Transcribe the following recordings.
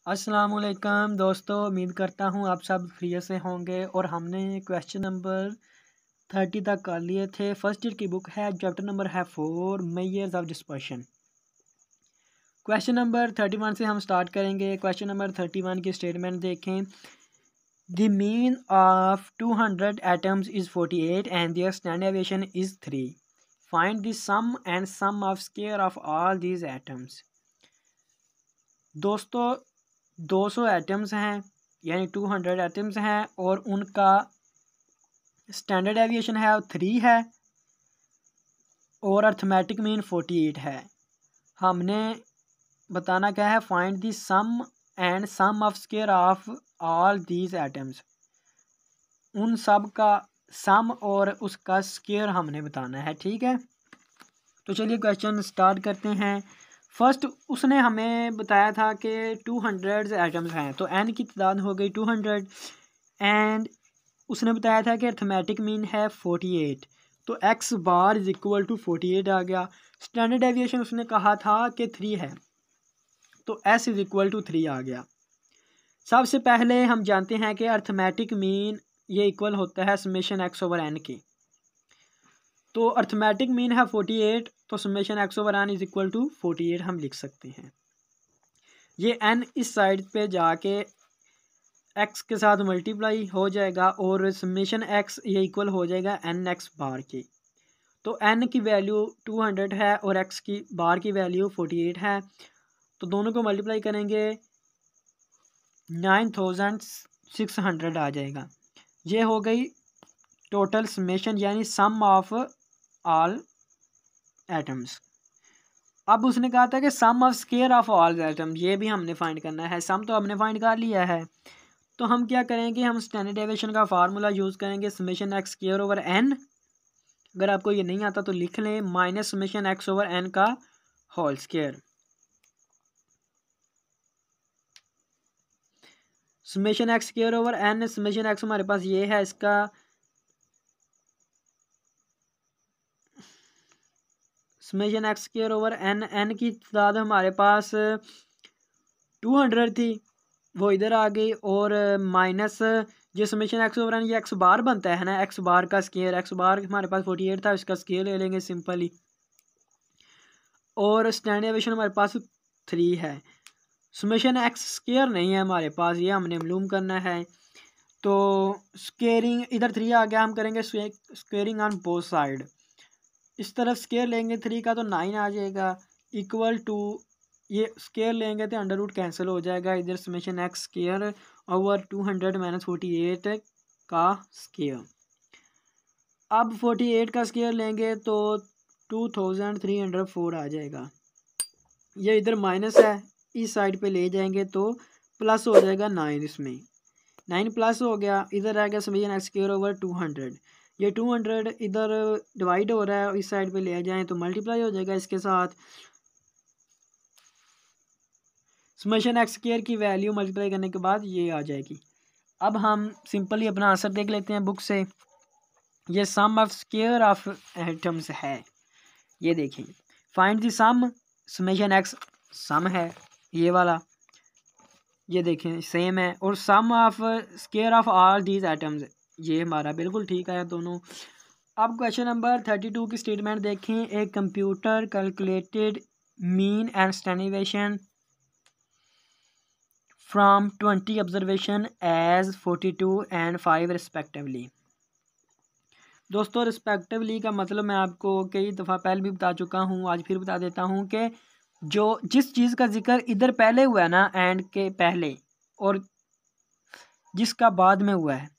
अस्सलामुअलैकुम दोस्तों, उम्मीद करता हूँ आप सब खैरियत से होंगे। और हमने क्वेश्चन नंबर 30 तक कर लिए थे। फर्स्ट ईयर की बुक है, चैप्टर नंबर है 4 measures of dispersion. Question number 31 से हम स्टार्ट करेंगे। क्वेश्चन नंबर 31 की स्टेटमेंट देखें। The mean of 200 atoms is 48 and their standard deviation is 3। Find the sum and sum of square of all these atoms. दोस्तों 200 atoms हैं, यानी 200 atoms हैं, और उनका स्टैंडर्ड डेविएशन है 3 है, और अर्थमेटिक मीन 48 है। हमने बताना क्या है, find the sum and sum of square of all these atoms. उन सब का सम और उसका स्क्वायर हमने बताना है, ठीक है। तो चलिए क्वेश्चन स्टार्ट करते हैं। फर्स्ट उसने हमें बताया था कि 200 एटम्स हैं, तो एन की तादाद हो गई 200 एंड उसने बताया था कि अर्थमेटिक मीन है 48, तो x bar is equal to 48 आ गया। स्टैंडर्ड डेविएशन उसने कहा था कि 3 है, तो एस इज इक्वल टू 3 आ गया। सबसे पहले हम जानते हैं कि अर्थमेटिक मीन ये इक्वल होता है समेशन एक्स ओवर एन के। तो अर्थमेटिक मीन है 48, तो summation x over n is equal to 48 हम लिख सकते हैं। ये एन इस साइड पे जाके एक्स के साथ मल्टीप्लाई हो जाएगा और समेशन एक्स ये इक्वल हो जाएगा एन एक्स बार के। तो एन की वैल्यू 200 है और एक्स की बार की वैल्यू 48 है, तो दोनों को मल्टीप्लाई करेंगे 9600 आ जाएगा। ये हो गई टोटल समेशन, यानी सम ऑफ ऑल एटम्स। अब उसने कहा था कि sum of square of all atom, ये भी हमने फाइंड करना है। सम तो हमने फाइंड कर लिया है, तो हम क्या करेंगे, हम स्टैंडर्ड डेविएशन का फार्मूला यूज़ करेंगे, summation x square over n. अगर आपको ये नहीं आता तो लिख लें, minus summation x over n का whole square. Summation x square over n, summation x हमारे पास ये है, इसका summation x square over n, n की तादाद हमारे पास 200 थी, वो इधर आ गई, और माइनस जो समेशन एक्स ओवर एन ये एक्स बार बनता है ना, एक्स बार का स्क्वायर। एक्स बार हमारे पास 48 था, इसका स्क्वायर ले लेंगे सिंपली, और स्टैंडर्ड डेविएशन हमारे पास 3 है। समेशन एक्स स्क्वायर नहीं है हमारे पास, ये हमने मालूम करना है। तो स्क्वेयरिंग इधर 3 आ गया, हम करेंगे स्क्वेयरिंग ऑन बोथ साइड। इस तरफ स्क्वायर लेंगे 3 का तो 9 आ जाएगा, इक्वल टू ये स्क्वायर लेंगे तो अंडर रूट कैंसिल हो जाएगा। इधर summation x square over 200 minus 48 का स्क्वायर। अब 48 का स्क्वायर लेंगे तो 2304 आ जाएगा। ये इधर माइनस है, इस साइड पे ले जाएंगे तो प्लस हो जाएगा 9, इसमें 9 प्लस हो गया। इधर आ गया समेशन एक्स स्क्वायर ओवर 200, ये 200 इधर डिवाइड हो रहा है, इस साइड पे ले जाएं तो मल्टीप्लाई हो जाएगा इसके साथ। समेशन एक्स स्क्वायर की वैल्यू मल्टीप्लाई करने के बाद ये आ जाएगी। अब हम सिंपली अपना आंसर देख लेते हैं बुक से। ये sum of square of atoms है, ये देखें। Find the sum, summation x sum है ये वाला, ये देखें सेम है, और sum of square of all these atoms, ये हमारा बिल्कुल ठीक है दोनों। अब क्वेश्चन नंबर 32 की स्टेटमेंट देखें। एक computer calculated mean and standard deviation from 20 observation as 42 and 5 respectively. दोस्तों रिस्पेक्टिवली का मतलब मैं आपको कई दफ़ा पहले भी बता चुका हूँ, आज फिर बता देता हूँ कि जो जिस चीज़ का जिक्र इधर पहले हुआ है ना, एंड के पहले, और जिसका बाद में हुआ है,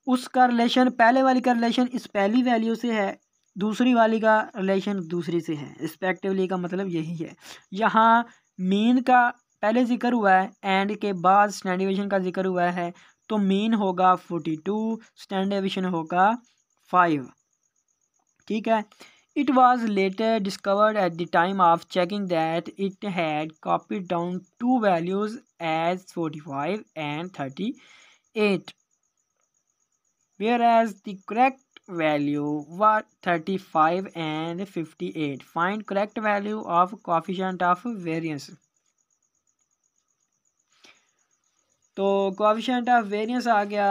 उसका रिलेशन, पहले वाली का रिलेशन इस पहली वैल्यू से है, दूसरी वाली का रिलेशन दूसरी से है। रिस्पेक्टिवली का मतलब यही है। यहाँ मीन का पहले जिक्र हुआ है, एंड के बाद स्टैंडर्ड डेविएशन का जिक्र हुआ है, तो मीन होगा 42, स्टैंडर्ड डेविएशन होगा 5, ठीक है। It was later discovered at the time of checking that it had copied down 2 values as 45 and 38, whereas the correct value was 35 and 58. Find correct value of coefficient of variance. तो coefficient of variance आ गया,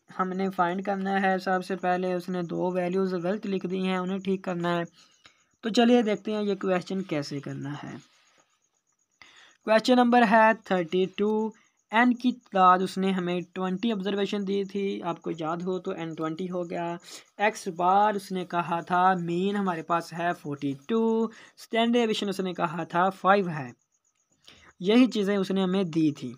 हमने find करना है। सबसे पहले उसने दो values गलत लिख दी हैं, उन्हें ठीक करना है। तो चलिए देखते हैं ये क्वेश्चन कैसे करना है। क्वेश्चन नंबर है 32। एन की तादाद उसने हमें 20 ऑब्जर्वेशन दी थी, आपको याद हो तो एन 20 हो गया। एक्स बार उसने कहा था, मीन हमारे पास है 42, स्टैंडर्ड डेविएशन उसने कहा था 5 है। यही चीज़ें उसने हमें दी थी।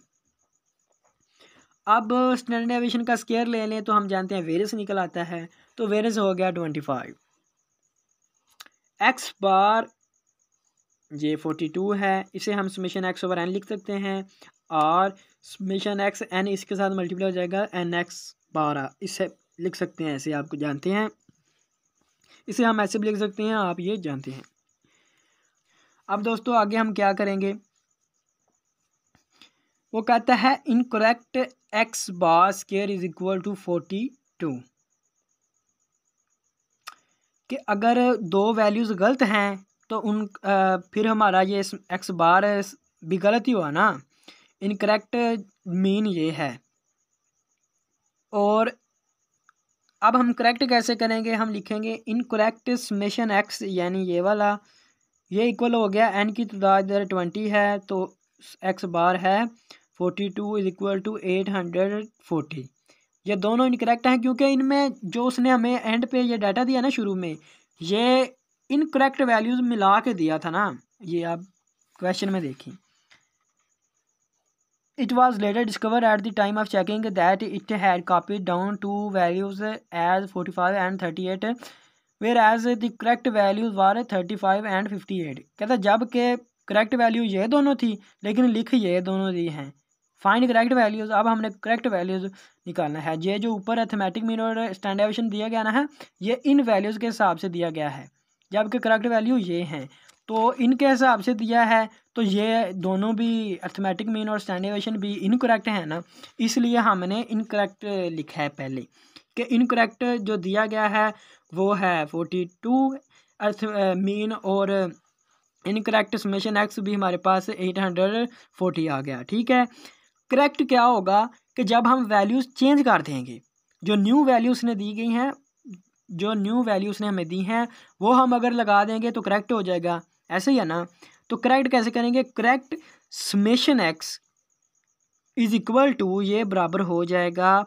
अब स्टैंडर्ड डेविएशन का स्क्वायर ले लें तो हम जानते हैं वेरियंस निकल आता है, तो वेरियंस हो गया 25। एक्स बार ये 42 है, इसे हम समेशन एक्स ओवर एन लिख सकते हैं, और समेशन एक्स एन इसके साथ मल्टीप्लाई हो जाएगा एन एक्स 12, इसे लिख सकते हैं ऐसे, आपको जानते हैं। इसे हम ऐसे भी लिख सकते हैं, आप ये जानते हैं। अब दोस्तों आगे हम क्या करेंगे, वो कहता है incorrect x bar square is equal to 42, कि अगर दो वैल्यूज़ गलत हैं तो फिर हमारा ये एक्स बार भी गलत ही हुआ ना। इनकरेक्ट मीन ये है, और अब हम करेक्ट कैसे करेंगे, हम लिखेंगे इनकरेक्ट समेशन एक्स, यानी ये वाला, ये इक्वल हो गया एन की तादाद 20 है, तो एक्स बार है 42 इज इक्वल टू 840। ये दोनों इनकरेक्ट हैं क्योंकि इनमें जो उसने हमें एंड पे ये डाटा दिया ना शुरू में, ये इनकरेक्ट वैल्यूज़ मिला के दिया था ना। ये आप क्वेश्चन में देखिए, It was later discovered at the time of checking that it had copied down two values as 45 and 38, whereas the correct values were 35 and 58। कहता जब के करेक्ट वैल्यू ये दोनों थी लेकिन लिख ये दोनों दी हैं। फाइंड करेक्ट वैल्यूज़, अब हमने करेक्ट वैल्यूज़ निकालना है। ये जो ऊपर अर्थमेटिक मीन और स्टैंडर्ड डेविएशन दिया गया ना है, ये इन वैल्यूज़ के हिसाब से दिया गया है, जबकि करेक्ट वैल्यू ये हैं, तो इनके हिसाब से दिया है। तो ये दोनों भी अर्थमेटिक मीन और स्टैंडर्ड डेविएशन भी इनकरेक्ट है ना, इसलिए हमने इनकरेक्ट लिखा है पहले, कि इनकरेक्ट जो दिया गया है वो है 42 अर्थ मीन, और इनकरेक्ट समेशन एक्स भी हमारे पास 840 आ गया। ठीक है, करेक्ट क्या होगा कि जब हम वैल्यूज़ चेंज कर देंगे, जो न्यू वैल्यूज़ ने दी गई हैं, जो न्यू वैल्यूज़ ने हमें दी हैं वो हम अगर लगा देंगे तो करेक्ट हो जाएगा, ऐसे ही है ना। तो करेक्ट कैसे करेंगे, correct summation x is equal to, ये बराबर हो जाएगा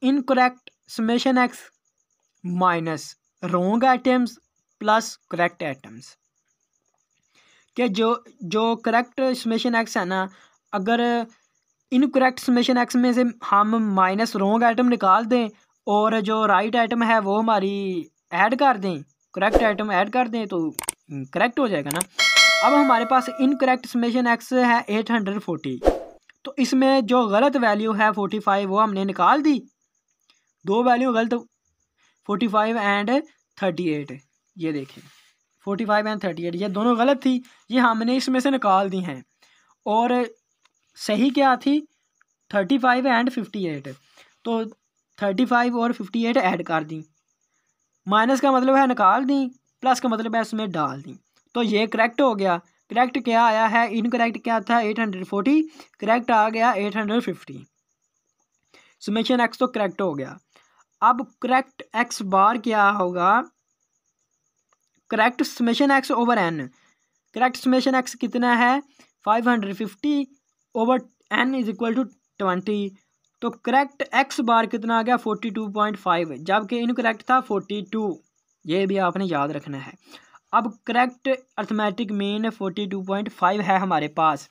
incorrect summation x minus wrong items plus correct items, कि जो करेक्ट समेशन एक्स है ना, अगर इनकरेक्ट समेशन एक्स में से हम माइनस रॉन्ग आइटम निकाल दें और जो राइट आइटम है वो हमारी ऐड कर दें, करेक्ट आइटम ऐड कर दें, तो करेक्ट हो जाएगा ना। अब हमारे पास इनकरेक्ट समेशन एक्स है 840, तो इसमें जो गलत वैल्यू है 45 वो हमने निकाल दी। दो वैल्यू गलत 45 एंड 38, ये देखें 45 एंड 38 ये दोनों गलत थी, ये हमने इसमें से निकाल दी हैं। और सही क्या थी 35 एंड 58, तो 35 और 58 ऐड कर दी, माइनस का मतलब है निकाल दी, प्लस का मतलब है इसमें डाल दी, तो ये करेक्ट हो गया। करेक्ट क्या आया है, इनकरेक्ट क्या था 840, करेक्ट आ गया 850। समेशन एक्स तो करेक्ट हो गया। अब करेक्ट एक्स बार क्या होगा, correct summation x over n, correct summation x कितना है 550 over n is equal to 20, तो करेक्ट एक्स बार कितना आ गया 42.5, जबकि इनकरेक्ट था 42, ये भी आपने याद रखना है। अब करेक्ट अर्थमेटिक मीन 42.5 है हमारे पास,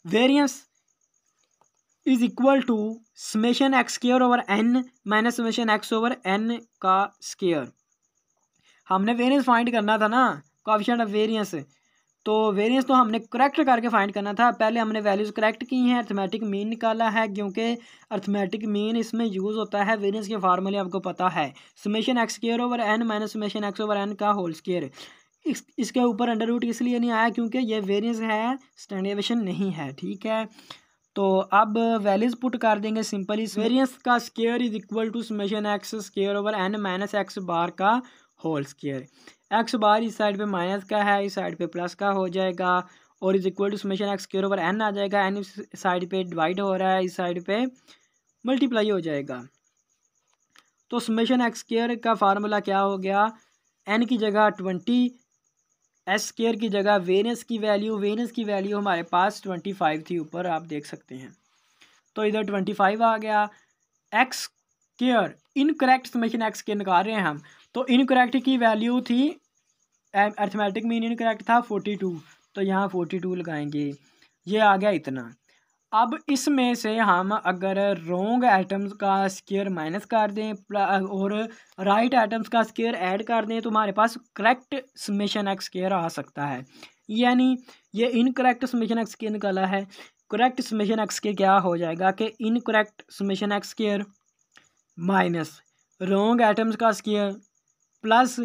variance is equal to summation x square over n minus summation x over n का स्क्वायर। हमने वेरिएंस फाइंड करना था ना, कोएफिशिएंट ऑफ वेरिएंस, तो वेरिएंस तो हमने करेक्ट करके फाइंड करना था। पहले हमने वैल्यूज़ करेक्ट की हैं, अर्थमेटिक मीन निकाला है, क्योंकि अर्थमेटिक मीन इसमें यूज़ होता है। वेरिएंस के फार्मूले आपको पता है, summation x square over n minus summation x over n का होल स्क्वायर। इसके ऊपर अंडर रूट इसलिए नहीं आया क्योंकि ये वेरिएंस है, स्टैंडर्ड डेविएशन नहीं है। ठीक है, तो अब वैल्यूज़ पुट कर देंगे सिंपली। वेरिएंस का square is equal to summation x square over n minus x bar का होल स्क्वायर। एक्स बार इस साइड पे माइनस का है, इस साइड पे प्लस का हो जाएगा, और is equal to summation x square over n आ जाएगा। एन इस साइड पे डिवाइड हो रहा है, इस साइड पे मल्टीप्लाई हो जाएगा। तो समेशन एक्स स्क्वायर का फार्मूला क्या हो गया, एन की जगह 20, एस स्क्वायर की जगह वेरिएंस की वैल्यू हमारे पास 25 थी, ऊपर आप देख सकते हैं। तो इधर 25 आ गया। X square incorrect summation x square निकाल रहे हैं हम, तो इनकरेक्ट की वैल्यू थी, अर्थमेटिक मीन इनकरेक्ट था 42, तो यहाँ 42 लगाएंगे, ये आ गया इतना। अब इसमें से हम अगर रोंग एटम्स का स्क्वायर माइनस कर दें और राइट एटम्स का स्क्वायर ऐड कर दें तो हमारे पास करेक्ट समेशन एक्स स्क्वायर आ सकता है। यानी ये इनकरेक्ट समेशन एक्स स्क्वायर निकाला है, करेक्ट समेशन एक्स स्क्वायर क्या हो जाएगा कि incorrect summation x square minus wrong atoms का स्क्वायर प्लस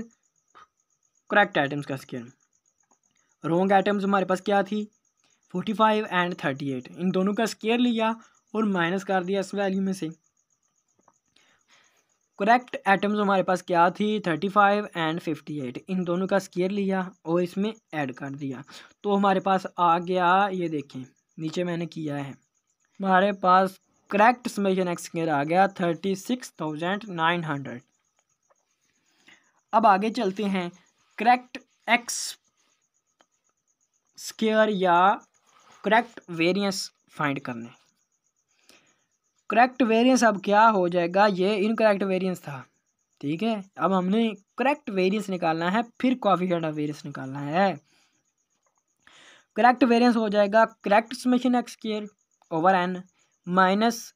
करेक्ट एटम्स का स्क्वायर। रोंग एटम्स हमारे पास क्या थी 45 एंड 38, इन दोनों का स्क्वायर लिया और माइनस कर दिया इस वैल्यू में से। करेक्ट एटम्स हमारे पास क्या थी 35 एंड 58, इन दोनों का स्क्वायर लिया और इसमें ऐड कर दिया, तो हमारे पास आ गया, ये देखें नीचे मैंने किया है, हमारे पास करेक्ट समेशन एक्स स्क्वायर आ गया 36,900। अब आगे चलते हैं करेक्ट एक्स स्क्वायर या करेक्ट वेरिएंस फाइंड करने। करेक्ट वेरिएंस अब क्या हो जाएगा, ये इनकरेक्ट वेरिएंस था, ठीक है। अब हमने करेक्ट वेरिएंस निकालना है, फिर कोएफिशिएंट ऑफ वेरिएंस निकालना है। करेक्ट वेरिएंस हो जाएगा correct summation x square over n minus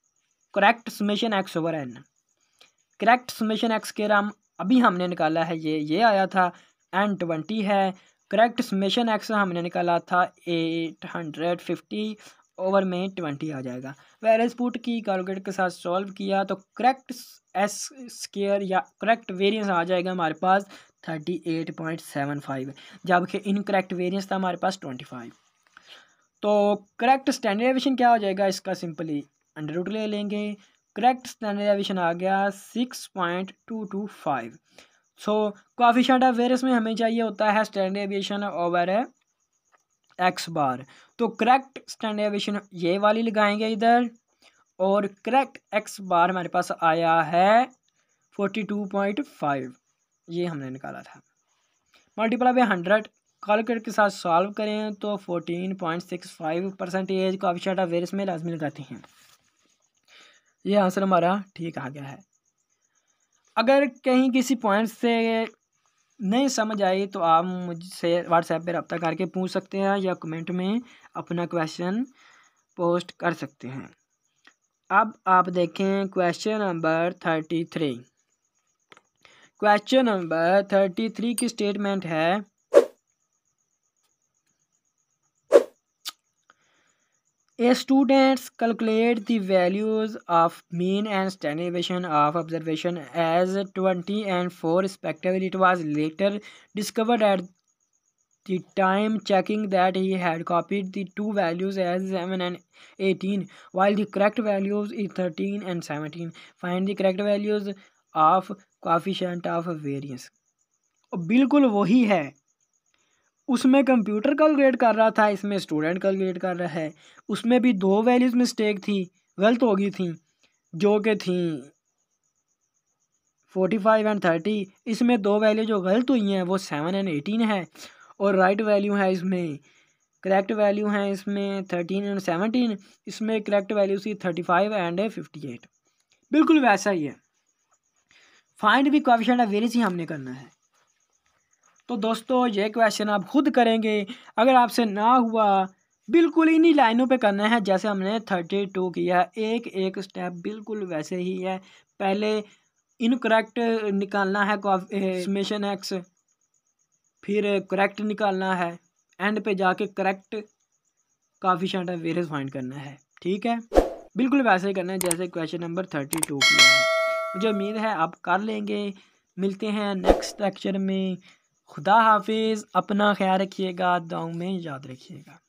correct summation x over n. Correct summation x square हम अभी हमने निकाला है, ये आया था एन 20 है। करेक्ट समेशन एक्स हमने निकाला था 850 ओवर में 20 आ जाएगा। वेरिएंस पुट की कैलकुलेटर के साथ सॉल्व किया तो करेक्ट एस स्क्वायर या करेक्ट वेरिएंस आ जाएगा हमारे पास 38.75, जबकि इनकरेक्ट वेरिएंस था हमारे पास 25। तो करेक्ट स्टैंडर्ड डेविएशन क्या हो जाएगा, इसका सिंपली अंडर रूट ले लेंगे। करेक्ट स्टैंडर्ड डेविएशन आ गया 6.225। सो कोएफिशिएंट ऑफ वेरिएंस में हमें चाहिए होता है स्टैंडर्ड डेविएशन ओवर एक्स बार, तो करेक्ट स्टैंडर्ड डेविएशन ये वाली लगाएंगे इधर, और करेक्ट एक्स बार हमारे पास आया है 42.5, ये हमने निकाला था। मल्टीप्लाई बाय 100 कैलकुलेटर के साथ सॉल्व करें तो 14.65% कोएफिशिएंट ऑफ वेरिएंस में लाजमी लगाते हैं। ये आंसर हमारा ठीक आ गया है। अगर कहीं किसी पॉइंट से नहीं समझ आई तो आप मुझसे व्हाट्सएप पे रब्ता करके पूछ सकते हैं या कमेंट में अपना क्वेश्चन पोस्ट कर सकते हैं। अब आप देखें क्वेश्चन नंबर 33। क्वेश्चन नंबर 33 की स्टेटमेंट है, A students calculate the values of mean and standard deviation of observation as 20 and 4 respectively. It was later discovered at the time checking that he had copied the two values as 7 and 18, while the correct values is 13 and 17. Find the correct values of coefficient of variance. बिल्कुल वही है, उसमें computer calculate कर रहा था, इसमें student calculate कर रहा है। उसमें भी दो वैल्यूज मिस्टेक थी, गलत हो गई थी, जो कि थी 45 एंड 30। इसमें दो वैल्यू जो गलत हुई हैं वो 7 एंड 18 है, और राइट वैल्यू है इसमें, करेक्ट वैल्यू है इसमें 13 एंड 17, इसमें करेक्ट वैल्यू थी 35 एंड 58। बिल्कुल वैसा ही है। Find the coefficient of variance ही हमने करना है। तो दोस्तों ये क्वेश्चन आप खुद करेंगे, अगर आपसे ना हुआ बिल्कुल इन्हीं लाइनों पे करना है जैसे हमने 32 किया, एक एक स्टेप बिल्कुल वैसे ही है। पहले इनकरेक्ट निकालना है समेशन एक्स, फिर करेक्ट निकालना है, एंड पे जाके correct coefficient of variance find करना है, ठीक है। बिल्कुल वैसे ही करना है जैसे क्वेश्चन नंबर 32 किया है। मुझे उम्मीद है आप कर लेंगे। मिलते हैं नेक्स्ट लेक्चर में। खुदा हाफिज़, अपना ख्याल रखिएगा, दुआओं में याद रखिएगा।